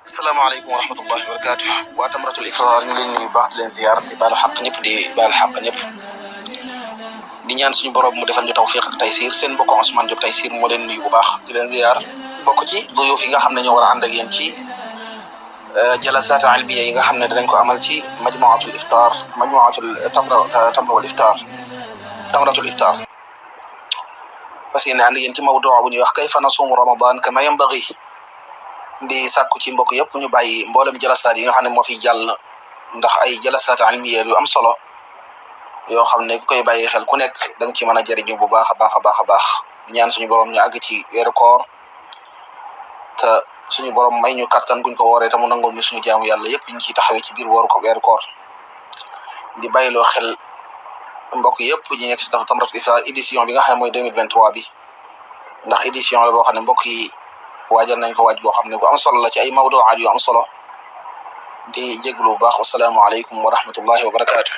salaamaaleykum wa rahmatullahi wa barakaatu waa Tamratul Iftar ñu leen nuyu baax di leen ziar di baalu xaq ñëpp di baalu xaq ñëpp di ñaan suñu borom mu defal ñu tawfiq ak taysiir seen mbokk Ousmane Diop Taysiir moo leen nuyu bu baax di leen ziar bokk ci duyuuf yi nga xam ne ñoo war a ànd ak yéen ci jalasaat ilmiya yi nga xam ne dinañ ko amal ci majmuatul iftar tamratul iftar fas yéene ànd yéen ci mawdu bu ñuy wax kayfa nasuumu ramadan kama yanbaghi di sàkku ci mbokk yëpp ñu bàyyi mboolem jalasaat yi nga xam ne moo fi jàll ndax ay jalasaat ilmiya yu am solo yoo xam ne ku koy bàyyi xel ku nekk da nga ci mën a jëriñu bu baax a baax a baax a baax ñaan suñu borom ñu àgg ci weeru koor te suñu borom may ñu kattan guñ ko wooree te mu nangul ñu suñu jaamu yàlla yëpp ñu ciy taxawee ci biir weeru koor di bàyyiloo xel mbokk yëpp ñu nekk ci Tamratul Iftar édition bi nga xam ne mooy 2023 bi ndax édition la boo xam ne mbokk yi waajal nañ ko waaj boo xam ne bu am solo la ci ay mawduwaat yu am solo di jéglu bu baax wasalaamu aleykum wa rahmatullahi wa barakaatu